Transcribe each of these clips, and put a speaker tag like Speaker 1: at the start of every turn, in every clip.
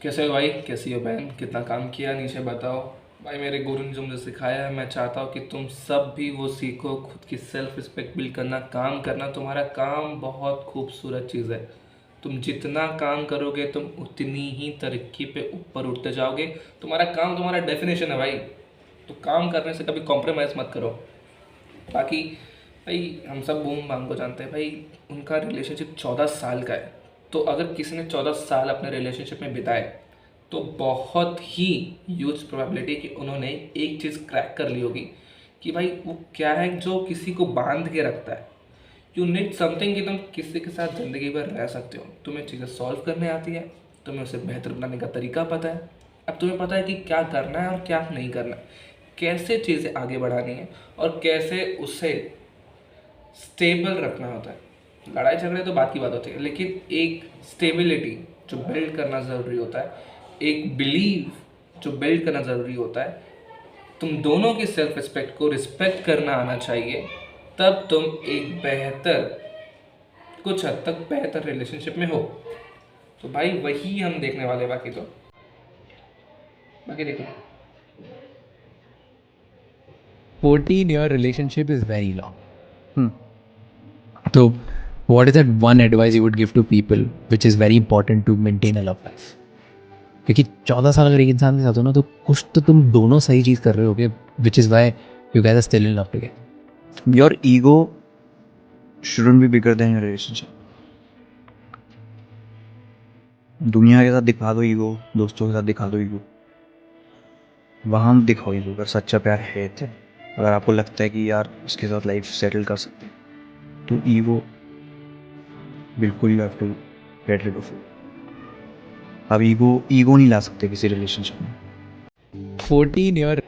Speaker 1: कैसे हो भाई, कैसी हो बहन, कितना काम किया नीचे बताओ। भाई मेरे गुरु ने जो मुझे सिखाया है, मैं चाहता हूँ कि तुम सब भी वो सीखो, खुद की सेल्फ रिस्पेक्ट बिल्ड करना, काम करना। तुम्हारा काम बहुत खूबसूरत चीज़ है। तुम जितना काम करोगे तुम उतनी ही तरक्की पे ऊपर उठते जाओगे। तुम्हारा काम तुम्हारा डेफिनेशन है भाई, तो काम करने से कभी कॉम्प्रोमाइज़ मत करो। बाकी भाई हम सब बूम बाम को जानते हैं भाई, उनका रिलेशनशिप 14 साल का है। तो अगर किसी ने 14 साल अपने रिलेशनशिप में बिताए तो बहुत ही ह्यूज प्रोबेबिलिटी कि उन्होंने एक चीज़ क्रैक कर ली होगी कि भाई वो क्या है जो किसी को बांध के रखता है। यू नीड समथिंग कि तुम किसी के साथ ज़िंदगी भर रह सकते हो। तुम्हें चीज़ें सॉल्व करने आती है, तुम्हें उसे बेहतर बनाने का तरीका पता है। अब तुम्हें पता है कि क्या करना है और क्या नहीं करना है, कैसे चीज़ें आगे बढ़ानी है और कैसे उसे स्टेबल रखना होता है। लड़ाई झगड़े तो बात की बात होती है, लेकिन एक स्टेबिलिटी जो बिल्ड करना ज़रूरी होता है, एक बिलीव जो बिल्ड करना ज़रूरी होता है। तुम दोनों की सेल्फ रिस्पेक्ट को रिस्पेक्ट करना आना चाहिए, तब तुम एक बेहतर, कुछ हद तक बेहतर रिलेशनशिप में हो। तो भाई वही हम देखने वाले, बाकी देखो।
Speaker 2: 14-year relationship is very long. So, what is that one advice you would give to people which is very important to maintain a love life? क्योंकि 14 साल अगर एक इंसान के साथ हो ना तो कुछ तो तुम दोनों सही चीज़ कर रहे होगे, which is why you guys are still in love together.
Speaker 3: Your ego shouldn't be bigger than your relationship. दुनिया के साथ दिखा दो ईगो, दोस्तों के साथ दिखा दो ईगो, वहाँ दिखाओ ईगो. अगर सच्चा प्यार है तो, अगर आपको लगता है कि यार इसके साथ लाइफ सेटल कर सकते हैं, तो ईगो बिल्कुल you have to get rid of. आप ईगो नहीं ला सकते किसी रिलेशनशिप में.
Speaker 2: 14 year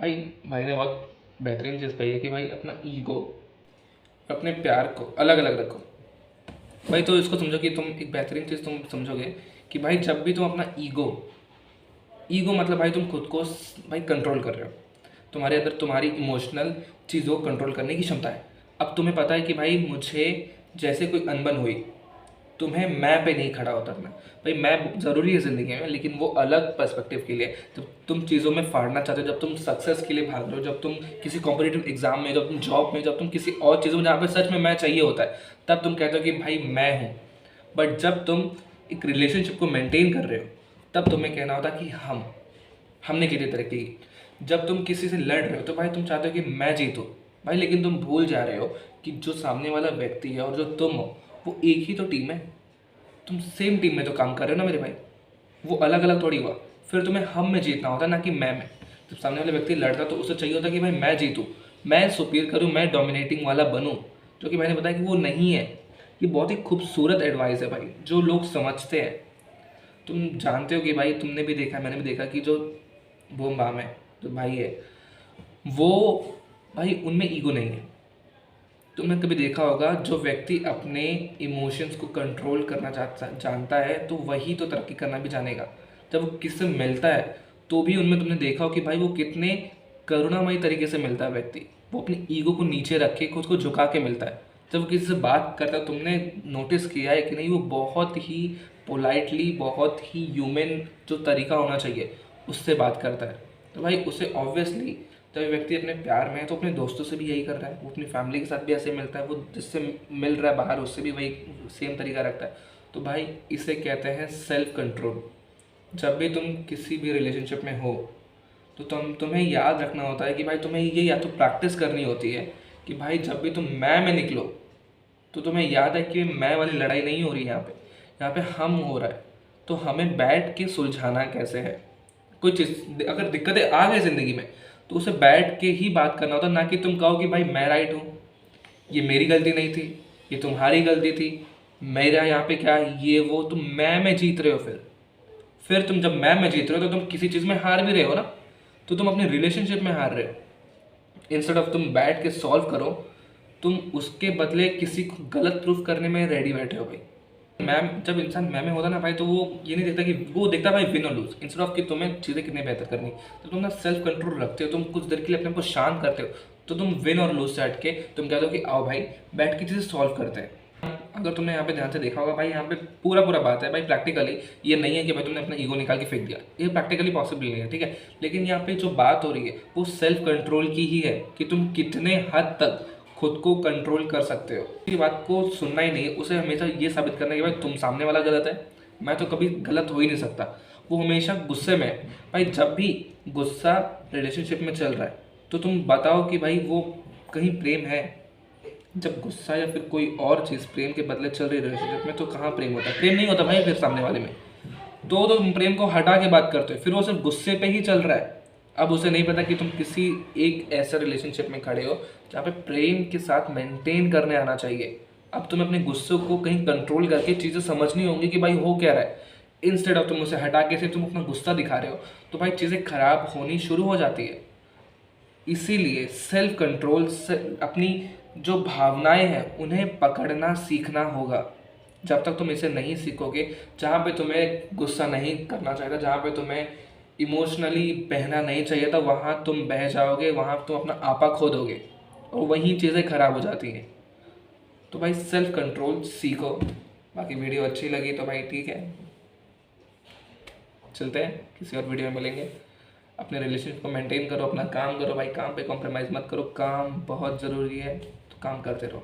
Speaker 1: भाई भाई ने बहुत बेहतरीन चीज़ कही है कि भाई अपना ईगो, अपने प्यार को अलग अलग रखो। भाई तो इसको समझो कि तुम एक बेहतरीन चीज़ तुम समझोगे कि भाई जब भी तुम अपना ईगो, ईगो मतलब भाई तुम खुद को भाई कंट्रोल कर रहे हो। तुम्हारे अंदर तुम्हारी इमोशनल चीज़ों को कंट्रोल करने की क्षमता है। अब तुम्हें पता है कि भाई मुझे जैसे कोई अनबन हुई, तुम्हें मैं पे नहीं खड़ा उतरना। भाई मैं ज़रूरी है ज़िंदगी में, लेकिन वो अलग पर्सपेक्टिव के लिए। जब तुम चीज़ों में फाड़ना चाहते हो, जब तुम सक्सेस के लिए भाग रहे हो, जब तुम किसी कॉम्पिटिटिव एग्जाम में, जब तुम जॉब में, जब तुम किसी और चीज़ों में जहाँ पे सच में मैं चाहिए होता है, तब तुम कहते हो कि भाई मैं हूँ। बट जब तुम एक रिलेशनशिप को मेंटेन कर रहे हो, तब तुम्हें कहना होता है कि हमने कितनी तरक्की की। जब तुम किसी से लड़ रहे हो तो भाई तुम चाहते हो कि मैं जीतूँ। भाई लेकिन तुम भूल जा रहे हो कि जो सामने वाला व्यक्ति है और जो तुम हो, वो एक ही तो टीम है। तुम सेम टीम में तो काम कर रहे हो ना मेरे भाई, वो अलग अलग थोड़ी हुआ। फिर तुम्हें हम में जीतना होता है, ना कि मैं में। जब सामने वाले व्यक्ति लड़ता तो उसे चाहिए होता कि भाई मैं जीतूँ, मैं सुपीरियर करूँ, मैं डोमिनेटिंग वाला बनूँ, जो कि मैंने बताया कि वो नहीं है। ये बहुत ही खूबसूरत एडवाइस है भाई, जो लोग समझते हैं। तुम जानते हो कि भाई, तुमने भी देखा, मैंने भी देखा कि जो बूम बाम है, जो भाई है, वो भाई उनमें ईगो नहीं है। तुमने कभी देखा होगा जो व्यक्ति अपने इमोशंस को कंट्रोल करना जानता है, तो वही तो तरक्की करना भी जानेगा। जब वो किसी से मिलता है तो भी उनमें तुमने देखा हो कि भाई वो कितने करुणामयी तरीके से मिलता है व्यक्ति। वो अपनी ईगो को नीचे रख के खुद को झुका के मिलता है। जब वो किसी से बात करता है, तुमने नोटिस किया है कि नहीं, वो बहुत ही पोलाइटली, बहुत ही ह्यूमन जो तरीका होना चाहिए उससे बात करता है। तो भाई उसे ऑब्वियसली, जब व्यक्ति अपने प्यार में है तो अपने दोस्तों से भी यही कर रहा है, वो अपनी फैमिली के साथ भी ऐसे मिलता है, वो जिससे मिल रहा है बाहर उससे भी वही सेम तरीका रखता है। तो भाई इसे कहते हैं सेल्फ कंट्रोल। जब भी तुम किसी भी रिलेशनशिप में हो तो तुम्हें याद रखना होता है कि भाई तुम्हें ये या तो प्रैक्टिस करनी होती है कि भाई जब भी तुम मैं में निकलो तो तुम्हें याद है कि मैं वाली लड़ाई नहीं हो रही, यहाँ पे हम हो रहा है। तो हमें बैठ के सुलझाना कैसे है। कोई चीज़ अगर दिक्कतें आ गई ज़िंदगी में तो उसे बैठ के ही बात करना होता, ना कि तुम कहो कि भाई मैं राइट हूँ, ये मेरी गलती नहीं थी, ये तुम्हारी गलती थी, मेरा यहाँ पे क्या है, ये वो। तुम मैं में जीत रहे हो। फिर तुम जब मैं में जीत रहे हो तो तुम किसी चीज़ में हार भी रहे हो ना, तो तुम अपने रिलेशनशिप में हार रहे हो। इंस्टेड ऑफ तुम बैठ के सॉल्व करो, तुम उसके बदले किसी को गलत प्रूफ करने में रेडी बैठे हो भाई। मैम, जब इंसान मैं में होता ना भाई, तो वो ये नहीं देखता कि वो देखता भाई विन और लूज, इंस्टेड ऑफ कि तुम्हें चीज़ें कितनी बेहतर करनी। तो तुम ना सेल्फ कंट्रोल रखते हो, तुम कुछ देर के लिए अपने आप को शांत करते हो, तो तुम विन और लूज से हट के तुम कहते हो कि आओ भाई बैठ के चीज़ें सॉल्व करते हैं। अगर तुमने यहाँ पे ध्यान से देखा होगा भाई, यहाँ पे पूरा पूरा बात है भाई प्रैक्टिकली। ये नहीं है कि भाई तुमने अपना ईगो निकाल के फेंक दिया, ये प्रैक्टिकली पॉसिबल नहीं है, ठीक है। लेकिन यहाँ पे जो बात हो रही है वो सेल्फ कंट्रोल की ही है, कि तुम कितने हद तक खुद को कंट्रोल कर सकते हो। ये बात को सुनना ही नहीं है, उसे हमेशा ये साबित करना है कि भाई तुम सामने वाला गलत है, मैं तो कभी गलत हो ही नहीं सकता। वो हमेशा गुस्से में है भाई। जब भी गुस्सा रिलेशनशिप में चल रहा है तो तुम बताओ कि भाई वो कहीं प्रेम है। जब गुस्सा या फिर कोई और चीज़ प्रेम के बदले चल रही है रिलेशनशिप में, तो कहाँ प्रेम होता है? प्रेम नहीं होता भाई फिर सामने वाले में। तो तुम प्रेम को हटा के बात करते हो, फिर वो सिर्फ गुस्से पे ही चल रहा है। अब उसे नहीं पता कि तुम किसी एक ऐसे रिलेशनशिप में खड़े हो जहाँ पे प्रेम के साथ मेंटेन करने आना चाहिए। अब तुम्हें अपने गुस्से को कहीं कंट्रोल करके चीज़ें समझनी होंगी कि भाई हो क्या रहा है। इंस्टेड ऑफ तुम उसे हटा के से तुम अपना गुस्सा दिखा रहे हो, तो भाई चीज़ें खराब होनी शुरू हो जाती है। इसीलिए सेल्फ कंट्रोल से अपनी जो भावनाएं हैं उन्हें पकड़ना सीखना होगा। जब तक तुम इसे नहीं सीखोगे, जहाँ पे तुम्हें गुस्सा नहीं करना चाहिए, जहाँ पे तुम्हें इमोशनली बहना नहीं चाहिए था, वहाँ तुम बह जाओगे, वहाँ तुम अपना आपा खो दोगे और वहीं चीज़ें खराब हो जाती हैं। तो भाई सेल्फ कंट्रोल सीखो। बाकी वीडियो अच्छी लगी तो भाई ठीक है, चलते हैं, किसी और वीडियो में मिलेंगे। अपने रिलेशनशिप को मेंटेन करो, अपना काम करो भाई, काम पे कॉम्प्रोमाइज़ मत करो। काम बहुत ज़रूरी है, तो काम करते रहो।